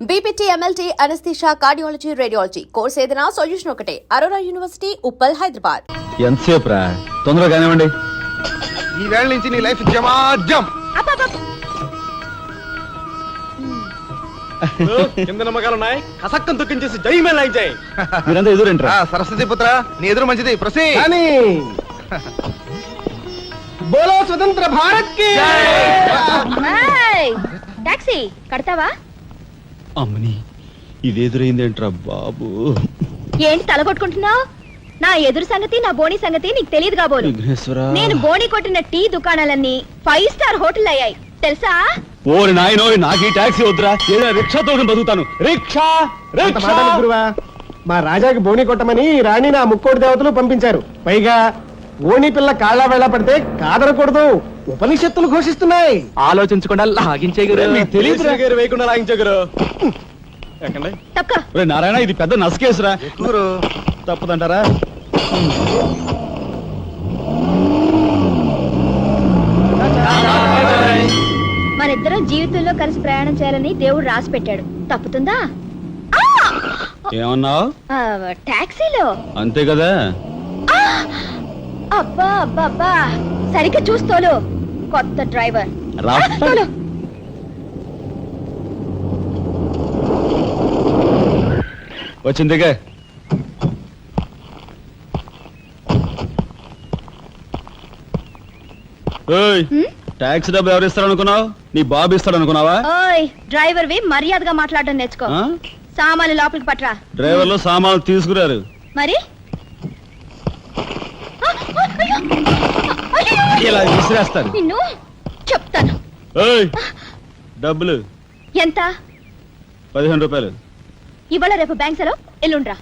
BPT, MLT, Anesthesia, Cardiology, Radiology. Course ఏదైనా solution ఒకటే. Aurora university, Uppal, Hyderabad. ఎంతసేపు రా? తొందరగా కానివ్వండి. ఈ వేళ నుంచి నీ లైఫ్ జమాజం. కింద నమ్మకాలున్నాయి. కసక్కం తొక్కించేసి జై మేళ జై. మీరంతా ఎదురేంట్రా? సరస్వతి పుత్ర, నీ ఎదురు మంచిది. ప్రసీ బోలో స్వతంత్ర భారత్ కి టాక్సీ కడతావా? అమ్మని ఇదెదురైందేంట్రా బాబు? ఏంటి తలగొట్టుకుంటున్నావు? నా ఎదురు సంగతి, నా బోని సంగతి నీకు తెలియదు కాబోలు. నేను బోని కొట్టిన టీ దుకాణాలన్నీ 5 స్టార్ హోటల్ అయ్యాయి తెలుసా? ఓరి నాయనో, నాకు ఈ టాక్సీ వద్దురా. ఏదో రిక్షాతో బతుకుతాను. రిక్షా గురువా, మా రాజాకి బోని కొట్టమని రాణి నా ముక్కోటి దేవతలు పంపించారు. పైగా ఓణి పిల్ల కాళ్ళ వేళ పడితే కాదనకూడదు, ఉపనిషత్తులు ఘోషిస్తున్నాయి. ఆలోచించకుండా లాగించేయగలరు. మీకు తెలియదు వేయకుండా లాగించగరు. నారాయణ, ఇది పెద్ద నసకేసురా. గురు తప్పదంటారా? మనిద్దరం జీవితంలో కలిసి ప్రయాణం చేయాలని దేవుడు రాసి పెట్టాడు. తప్పుతుందా? ఏమన్నావు? టాక్సీలో అంతే కదా. అబ్బా అబ్బా అబ్బా, సరిగ్గా చూస్తోలు. కొత్త డ్రైవర్ తోలు. వచ్చిందిగా. టాక్సీ డబ్బు ఎవరు ఇస్తారు అనుకున్నావు? నీ బాబు ఇస్తాడు అనుకున్నావా? ఓయ్ డ్రైవర్ వి మర్యాదగా మాట్లాడడం నేర్చుకో. సామాన్లు లోపలికి పట్రా. డ్రైవర్లు సామాన్లు తీసుకురారు. మరి ఇలా విసిరేస్తారు. నిన్ను చెప్తాను. డబ్బులు ఎంత? 15 రూపాయలు. ఇవాళ రేపు బ్యాంక్ సెలవు, ఎల్లుండ్రా.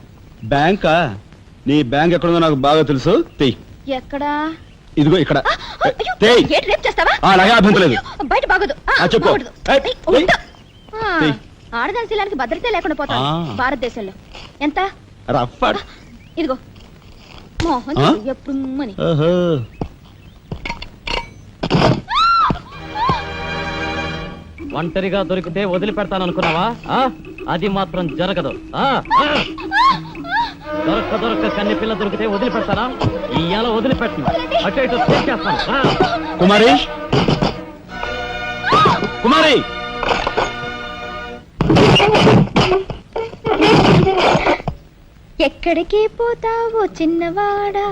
బ్యాంకా? నీ బ్యాంక్ ఎక్కడుందో నాకు బాగా తెలుసు. తెయ్. ఎక్కడా? ఇదిగో ఇక్కడ. ఏంటి రేపు చేస్తావా? అలాగే అభ్యంతరం లేదు. బయట బాగోదు. చెప్పు. ఆడదాని శీలానికి భద్రత లేకుండా పోతా భారతదేశంలో. ఎంత? ఇదిగో మోహన్ ఎప్పుడు మని. ఒంటరిగా దొరికితే వదిలిపెడతాను అనుకున్నావా? అది మాత్రం జరగదు. దొరక్క కన్ని పిల్ల దొరికితే వదిలిపెడతానా? ఇయ్యాల వదిలిపెట్టను. అటు ఇటు చేస్తాను. కుమారి, కుమారి, ఎక్కడికి పోతావో చిన్నవాడా,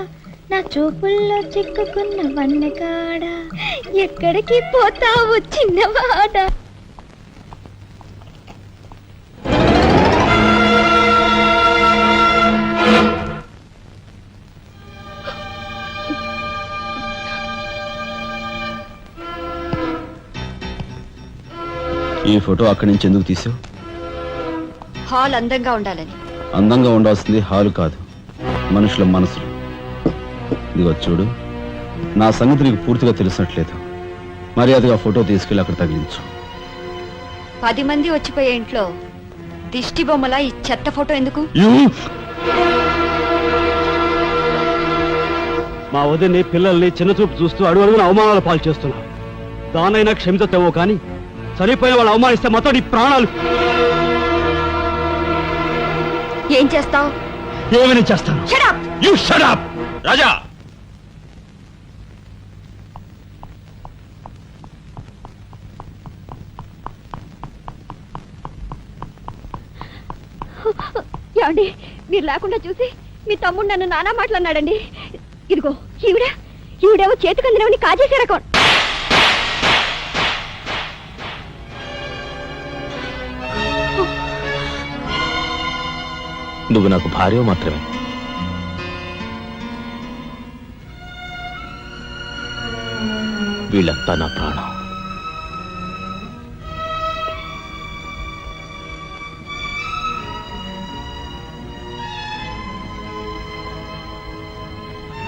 నా చూపుల్లో చిక్కుకున్న వన్నెకాడా. ఎక్కడికి పోతావో చిన్నవాడా. ఈ ఫోటో అక్కడి నుంచి ఎందుకు తీసావు? హాల్ అందంగా ఉండాలని. అందంగా ఉండాల్సింది హాలు కాదు, మనుషుల మనసులు. ఇదిగో చూడు, నా సంగతి నీకు పూర్తిగా తెలిసినట్లేదు. మర్యాదగా ఫోటో తీసుకెళ్ళి అక్కడ తగిలించు. 10 మంది వచ్చిపోయే ఇంట్లో దిష్టి బొమ్మలా ఈ చెత్త ఫోటో ఎందుకు? మా వదిని పిల్లల్ని చిన్నచూపు చూస్తూ అడుగున అవమానాలు పాలు చేస్తున్నా. దానైనా క్షమితేవో కానీ చనిపోయిన వాళ్ళు అవమానిస్తే మొత్తం నీ ప్రాణాలు. ఏం చేస్తావు? ఏమైనా చేస్తాను. You shut up, రాజా. ఏమండి, మీరు లేకుండా చూసి మీ తమ్ముడు నన్ను నానా మాట్లాడినాడండి. ఇదిగో ఈవిడేమో చేతికి అందినవని కాజేసే రకం. నువ్వు నాకు భార్య మాత్రమే. వీళ్ళంతా నా ప్రాణం.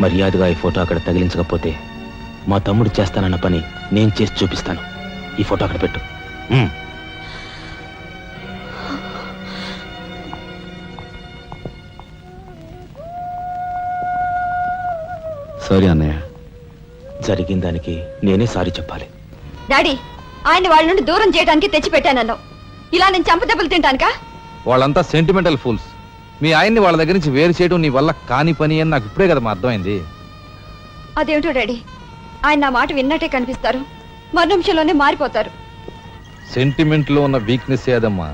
మర్యాదగా ఈ ఫోటో అక్కడ తగిలించకపోతే మా తమ్ముడు చేస్తానన్న పని నేను చేసి చూపిస్తాను. ఈ ఫోటో అక్కడ పెట్టు. సారీ అన్నయ్య. జరిగిన దానికి నేనే సారీ చెప్పాలి. డాడీ, ఆయన వాళ్ళ నుండి దూరం చేయడానికి తెచ్చిపెట్టానన్నావు. ఇలా నేను చంపదెబ్బలు తింటానుకా? వాళ్ళంతా సెంటిమెంటల్ ఫూల్స్. మీ ఆయన్ని వాళ్ళ దగ్గర నుంచి వేరు చేయడం నీ వల్ల కాని పని అని నాకు ఇప్పుడే కదా అర్థమైంది. అదేమిటో డాడీ, ఆయన నా మాట విన్నట్టే కనిపిస్తారు, మరు నిమిషంలోనే మారిపోతారు. సెంటిమెంట్ లో ఉన్న వీక్నెస్ ఏదమ్మా.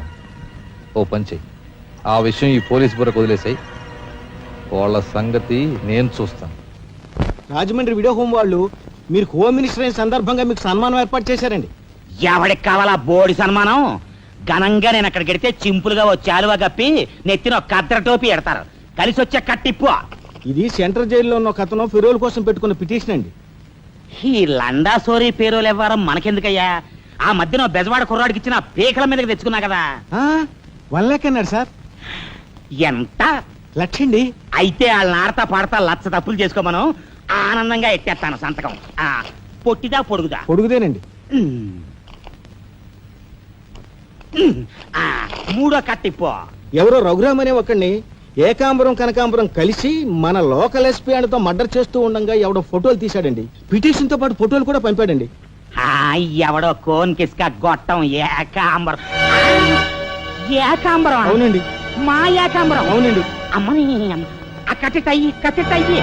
ఓ పని చెయ్యి, ఆ విషయం ఈ పోలీస్ బుర్రకు వదిలేసాయి. వాళ్ళ సంగతి నేను చూస్తాను. రాజమండ్రి వీడియో హోమ్ వాళ్ళు మీరు హోమ్ మినిస్టర్ అయిన సందర్భంగా మీకు సన్మానం ఏర్పాటు చేశారండి. ఎవడికి కావాలా బోడి సన్మానం? ఘనంగా నేను అక్కడికి వెడితే చింపులుగా ఓ చాలువా కప్పి నెత్తిన ఒక కద్దర టోపీ ఎడతారు. కలిసి వచ్చే కట్టిప్పు. ఇది సెంట్రల్ జైల్లో ఉన్న ఒక అతను ఫిరోల్ కోసం పెట్టుకున్న పిటిషన్ అండి. ఈ లండా సోరీ పేరోలు ఇవ్వడం మనకెందుకయ్యా? ఆ మధ్యన బెజవాడ కుర్రాడికి ఇచ్చిన పీకల మీదకి తెచ్చుకున్నా కదా. 1 lakh అన్నాడు సార్. ఎంత లక్షండి. అయితే వాళ్ళని ఆడతా పాడతా లచ్చ తప్పులు చేసుకోమను, ఆనందంగా ఎట్టేస్తాను సంతకం. పొట్టిదా పొడుగుదా? పొడుగుదేనండి. మూడో కట్టిప్పు. ఎవరో రఘురామ్ అనే ఒకడిని ఏకాంబరం కనకాంబరం కలిసి మన లోకల్ ఎస్పీ అండ్తో మర్డర్ చేస్తూ ఉండగా ఎవడో ఫోటోలు తీశాడండి. పిటిషన్ తో పాటు ఫోటోలు కూడా పంపాడండి. ఎవడో కోన్ కిస్క గొట్టం ఏకాంబరం. ఏకాంబరం? అవునండి. మా ఏకాంబరం? అవునండి. అమ్మని ఆ కట్టెటయ్యి కట్టెటయ్యి.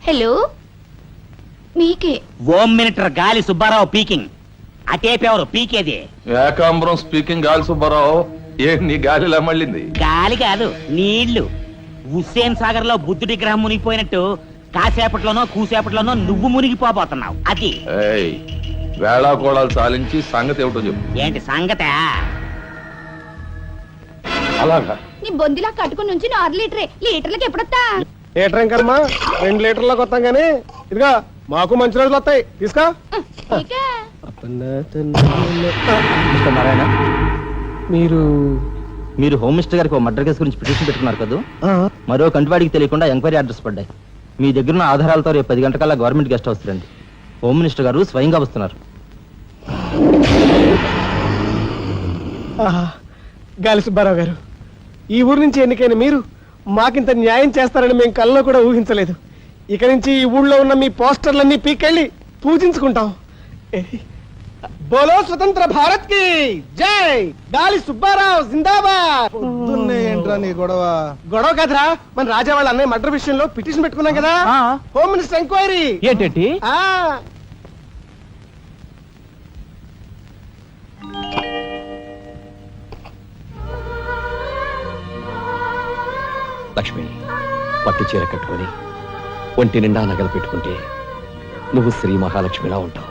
హలో, మీకే. హోమ్ మినిస్టర్ గాలి సుబ్బారావు పీకింగ్. అటేపెవరు పీకేది? ఏకాంబరం స్పీకింగ్. గాలి సుబ్బారావు, ఏంటి నీ గాలిలా మళ్ళింది? గాలి కాదు, నీళ్లు. హుస్సేన్ సాగర్ లో బుద్ధుడి గ్రహం మునిగిపోయినట్టు కాసేపట్లోనో కూసేపట్లోనో నువ్వు మునిగిపోబోతున్నావు. అది వేళాకోళాలు చాలించి సంగతి ఏమిటో చెప్పు. ఏంటి సంగత? అలాగా నీ బొందిలా కట్టుకుని నుంచి 6 లీటరే. లీటర్లకి ఎప్పుడొస్తా? లీటర్ ఇంకమ్మా 2 లీటర్లకు వస్తాం గానీ ఇదిగా మాకు మంచి రోజులు వస్తాయి. తీసుకో. నారాయణ, మీరు మీరు హోమ్ మినిస్టర్ గారికి ఒక మర్డర్ కేసు గురించి పిటిషన్ పెట్టుకున్నారు కదా. మరో కంటివాడికి తెలియకుండా ఎంక్వైరీ అడ్రస్ పడ్డాయి. మీ దగ్గర ఉన్న ఆధారాలతో రేపు 10 గంటకల్లా గవర్నమెంట్ గెస్ట్ హౌస్ రండి. హోమ్ మినిస్టర్ గారు స్వయంగా వస్తున్నారు. గాలి సుబ్బారావు గారు, ఈ ఊరు నుంచి ఎన్నికైన మీరు మాకింత న్యాయం చేస్తారని మేము కల్లో కూడా ఊహించలేదు. ఇక నుంచి ఈ ఊళ్ళో ఉన్న మీ పోస్టర్లన్నీ పీకెళ్ళి పూజించుకుంటాం. బోలో స్వతంత్ర భారత్ కి జై. గాలి సుబ్బారావు జిందాబాద్. ఏంట్రా నీ గొడవ? గొడవ కాదురా, మన రాజా వాళ్ళ అన్నయ్య మర్డర్ విషయంలో పిటిషన్ పెట్టుకున్నాం కదా. Home minister enquiry. ఏంటి? లక్ష్మి, పట్టు చీర కట్టుకొని ఒంటి నిండా నగలు పెట్టుకుంటే నువ్వు శ్రీ మహాలక్ష్మిలా ఉంటావు.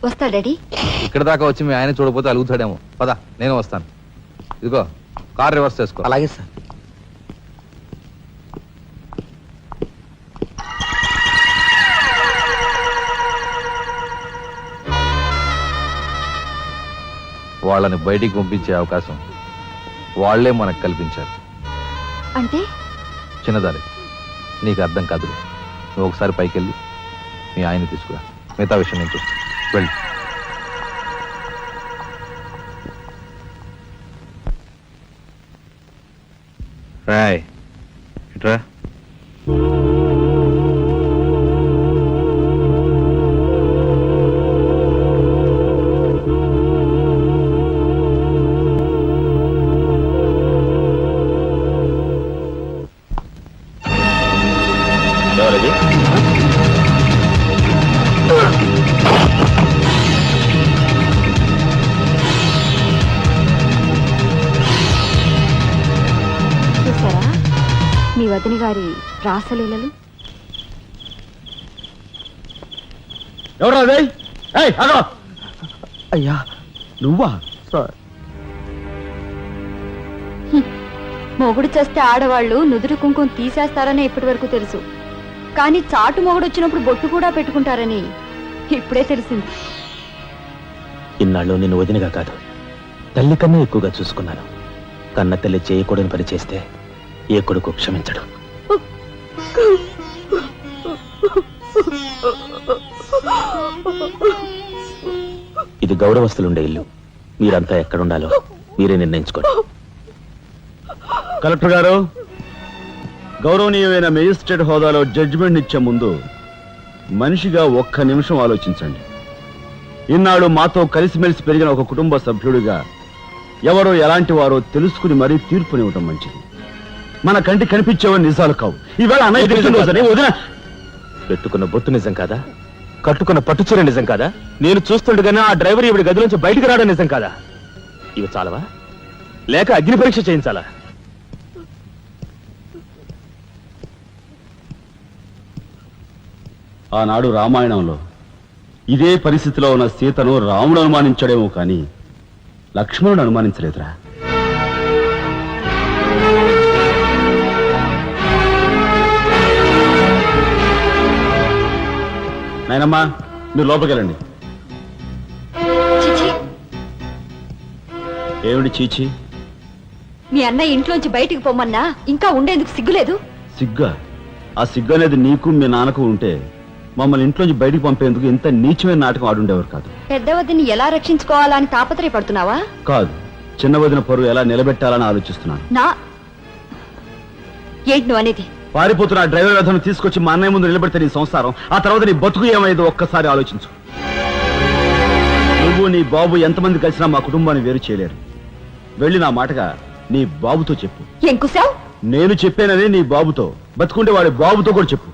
వస్తా డాడీ. ఇక్కడ దాకా వచ్చి మీ ఆయన చూడకపోతే అలుగుతాడేమో. పద, నేను వస్తాను. ఇదిగో కార్ రివర్స్ చేసుకో. అలాగే సార్. వాళ్ళని బయటికి పంపించే అవకాశం వాళ్లే మనకు కల్పించారు. అంటే చిన్నదారి, నీకు అర్థం కాదు. నువ్వు ఒకసారి పైకి వెళ్ళి మీ ఆయన్ని తీసుకురా. మిగతా విషయం నేను చూస్తాను. వెళ్ళి రాయ్ ఇట్రా. ఎవరది? చూసారా మీ వదిన గారి రాసలీలలు? ఎవరా అదే? ఏయ్, ఆగు! అయ్యా నువ్వా? మొగుడు చేస్తే ఆడవాళ్ళు నుదురు కుంకుమ తీసేస్తారని ఇప్పటి వరకు తెలుసు, కానీ చాటు మొగుడు వచ్చినప్పుడు బొట్టు కూడా పెట్టుకుంటారని ఇప్పుడే తెలిసింది. ఇన్నాళ్ళు నిన్ను వదినగా కాదు, తల్లి కన్నా ఎక్కువగా చూసుకున్నాను. కన్న తల్లి చేయకూడని పని చేస్తే ఏ కొడుకు క్షమించడు. ఇది గౌరవస్తులుండే ఇల్లు. మీరంతా ఎక్కడుండాలో మీరే నిర్ణయించుకోండి. కలెక్టర్ గారు, గౌరవనీయమైన మేజిస్ట్రేట్ హోదాలో జడ్జిమెంట్ ఇచ్చే ముందు మనిషిగా ఒక్క నిమిషం ఆలోచించండి. ఇన్నాళ్ళు మాతో కలిసిమెలిసి పెరిగిన ఒక కుటుంబ సభ్యుడిగా ఎవరో ఎలాంటి వారో తెలుసుకుని మరీ తీర్పునివ్వటం మంచిది. మన కంటి కనిపించేవని నిజాలు కావు. ఈవేళ అన్నయ్య తెలిసిన వదిన పెట్టుకున్న బొట్టు నిజం కాదా? కట్టుకున్న పట్టుచీర నిజం కాదా? నేను చూస్తుండగానే ఆ డ్రైవర్ ఇవిడి గదిలోంచి బయటికి రావడం నిజం కాదా? ఇవి చాలవా, లేక అగ్ని పరీక్ష చేయించాలా? ఆనాడు రామాయణంలో ఇదే పరిస్థితిలో ఉన్న సీతను రాముడు అనుమానించాడేమో కానీ లక్ష్మణుడు అనుమానించలేదురా. నాయనమ్మా, మీరు లోపలికెళ్ళండి. చిచి, ఏమిటి చీచి? మీ అన్నయ్య ఇంట్లోంచి బయటికి పొమ్మన్నా ఇంకా ఉండేందుకు సిగ్గులేదు? సిగ్గా? ఆ సిగ్గు అనేది నీకు మీ నాన్నకు ఉంటే మమ్మల్ని ఇంట్లోంచి బయటికి పంపేందుకు ఇంత నీచమైన నాటకం ఆడుండేవారు కాదు. పెద్దవదిని ఎలా రక్షించుకోవాలా అని తాపత్రయపడుతున్నావా? కాదు, చిన్న వదిన పరువు ఎలా నిలబెట్టాలని ఆలోచిస్తున్నాను. ఏంటి నువ్వు అనేది? పారిపోతున్న డ్రైవర్ వ్యధను తీసుకొచ్చి మా అన్నయ్య ముందు నిలబెడితే నీ సంసారం, ఆ తర్వాత నీ బతుకు ఏమైందో ఒక్కసారి ఆలోచించు. నువ్వు నీ బాబు ఎంతమంది కలిసినా మా కుటుంబాన్ని వేరు చేయలేరు. వెళ్ళి నా మాటగా నీ బాబుతో చెప్పు. ఏం కుసావ్? నేను చెప్పానని నీ బాబుతో, బతుకుంటే వాడి బాబుతో కూడా చెప్పు.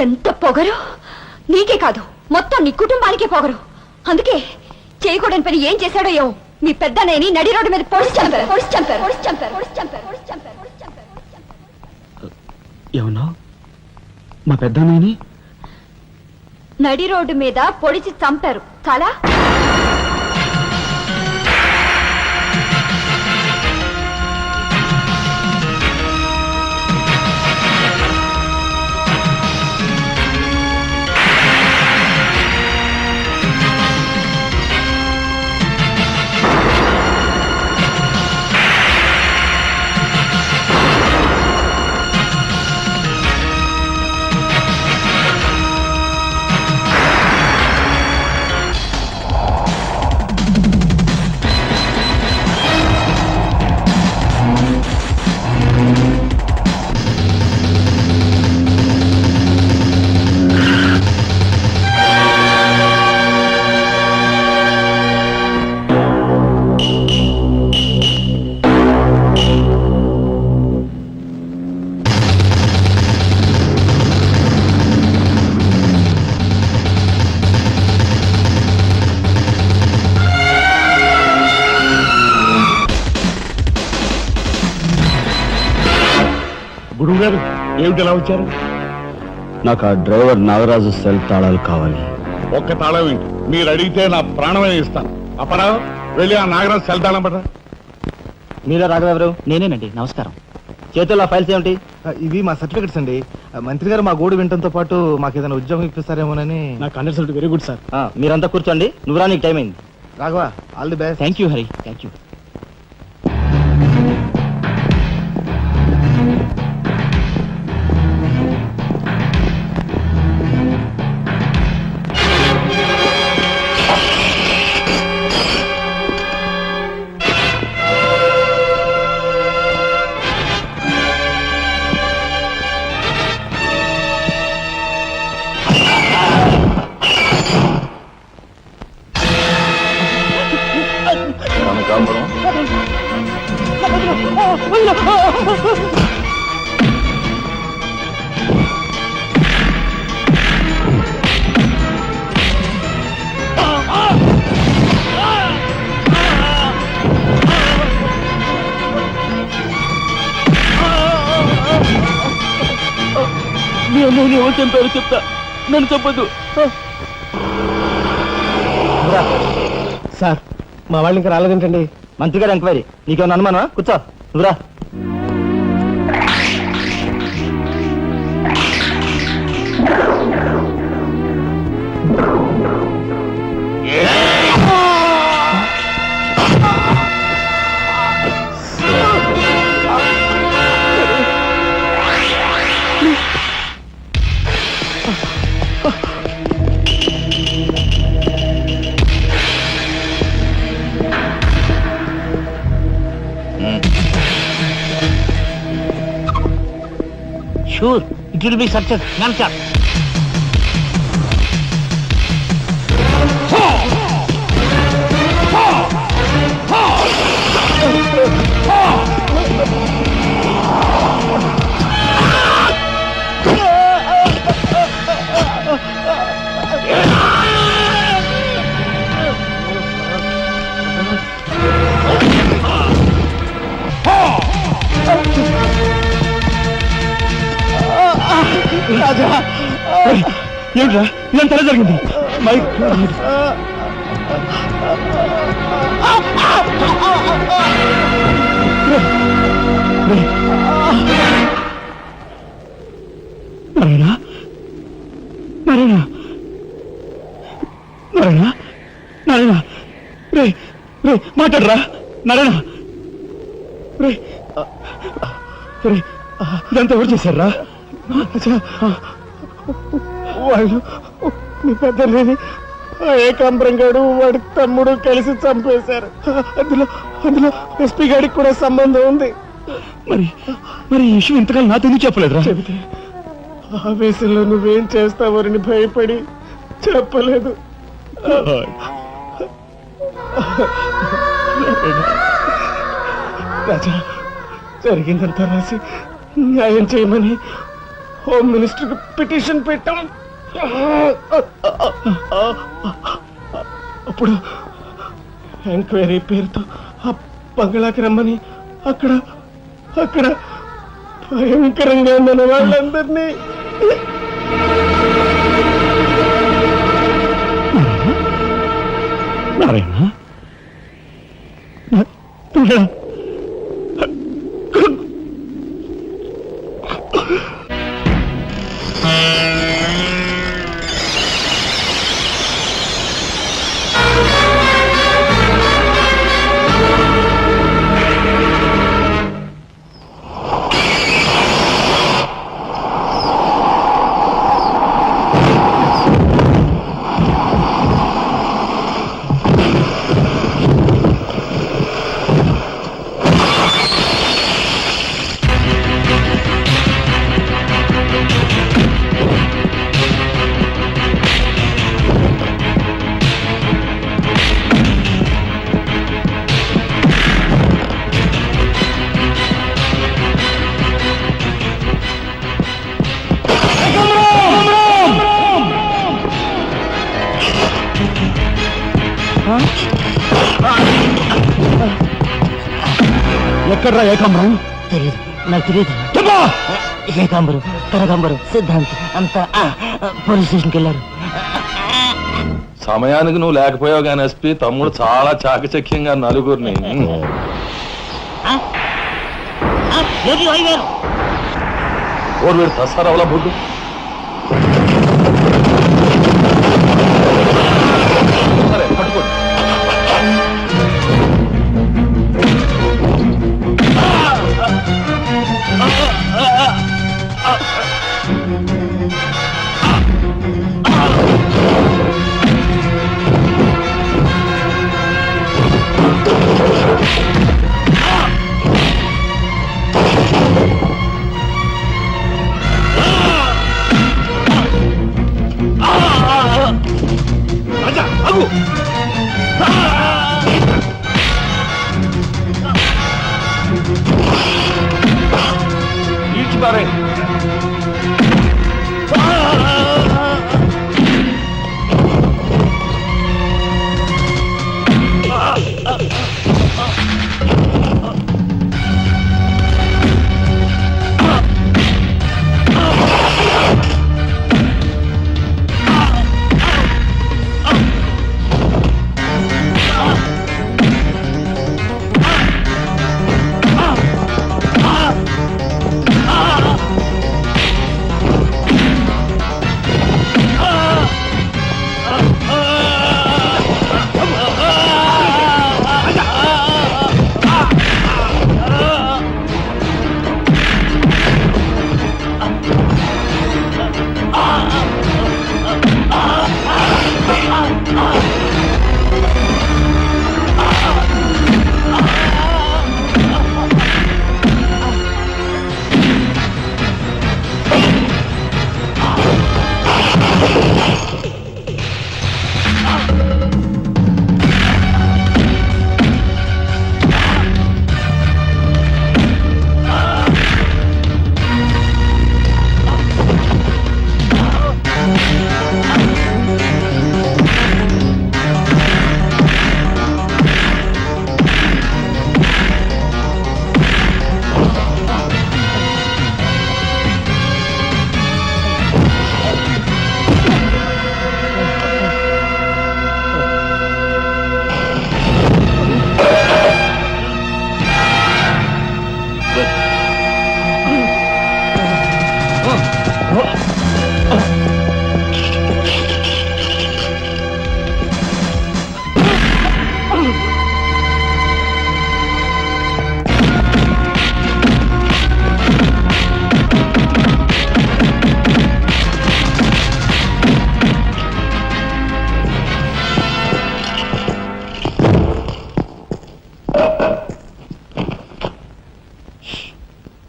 ఎంత పొగరు! నీకే కాదు, మొత్తం నీ కుటుంబానికే పొగరు. అందుకే చేయకూడని పని ఏం చేశాడో ఏమో మీ పెద్దనేని నడి రోడ్డు మీద పొడిచి చంపారు. ఏమన్నా? మా పెద్దనాయని నడి రోడ్డు మీద పొడిచి చంపారు. చాలా గురువు గారు ఏమిటి ఎలా వచ్చారు? నాకు ఆ డ్రైవర్ నాగరాజు సెల్ తాళాలు కావాలి. ఒక్క తాళం ఏంటి, మీరు అడిగితే నా ప్రాణమే ఇస్తాను. అపరావు, వెళ్ళి ఆ నాగరాజు సెల్ తాళం పట్ట. మీరా రాఘవెవరు? నేనేనండి. నమస్కారం. చేతుల్లో ఫైల్స్ ఏమిటి? ఇవి మా సర్టిఫికెట్స్ అండి. మంత్రి గారు మా గోడు వినటంతో పాటు మాకు ఏదైనా ఉద్యోగం ఇప్పిస్తారేమోనని. నాకు అండర్స్టాండ్ వెరీ గుడ్ సార్. మీరంతా కూర్చోండి. నువ్వురా, నీకు టైం అయింది. Raghava, all the best. Thank you Hari, thank you. ఎవరు చంపారు చెప్తా, నన్ను చెప్పద్దు. సార్ మా వాళ్ళు ఇంకా రాలేదేంటండి? మంత్రి గారు ఎంక్వైరీ, నీకేమన్నా అనుమానమా? కూర్చో, నువ్వురా. Sure it will be success మ్యాన్సర్. ఏమిట్రా ఇదంతా ఎలా జరిగింది? నారాయణ నారాయణ నారాయణ నారాయణ రే రే మాట్లాడరా నారాయణ రే రే ఇదంతా ఎవరు చేశారా? వాళ్ళు మీ పెద్దలేని ఏకాంబరం గారు వాడి తమ్ముడు కలిసి చంపేశారు. అందులో అందులో ఎస్పీ గారికి కూడా సంబంధం ఉంది. మరి మరి ఈ విషయం ఇంతకాలం నాతో ఎందుకు చెప్పలేదురా? చెబితే ఆవేశంలో నువ్వేం చేస్తావని భయపడి చెప్పలేదు. రాజా, జరిగిందంతా రాసి న్యాయం చేయమని హోమ్ మినిస్టర్ పిటిషన్ పెట్టాం. అప్పుడు ఎంక్వైరీ పేరుతో ఆ బంగ్లాకి రమ్మని అక్కడ అక్కడ భయంకరంగా మన వాళ్ళందరినీ నారాయణ ఎక్కడ్రా ఏకాంబరం? తెలియదు, నాకు తెలియదు. ఏకాంబరం, కనకాంబరం, సిద్ధాంత్ అంతా పోలీస్ స్టేషన్కి వెళ్ళారు. సమయానికి నువ్వు లేకపోయావు కానీ ఎస్పీ తమ్ముడు చాలా చాకచక్యంగా నలుగురిని ఓరు వీడు తసారవలా బొడ్డు సరే పట్టుకోండి.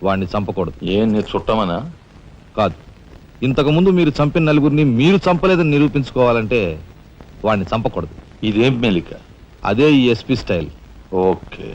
వాడిని చంపకూడదు. ఏం నీ చుట్టమనా? కాదు, ఇంతకు ముందు మీరు చంపిన నలుగురిని మీరు చంపలేదని నిరూపించుకోవాలంటే వాడిని చంపకూడదు. ఇదేం మెలిక? అదే ఈ ఎస్పీ స్టైల్. ఓకే.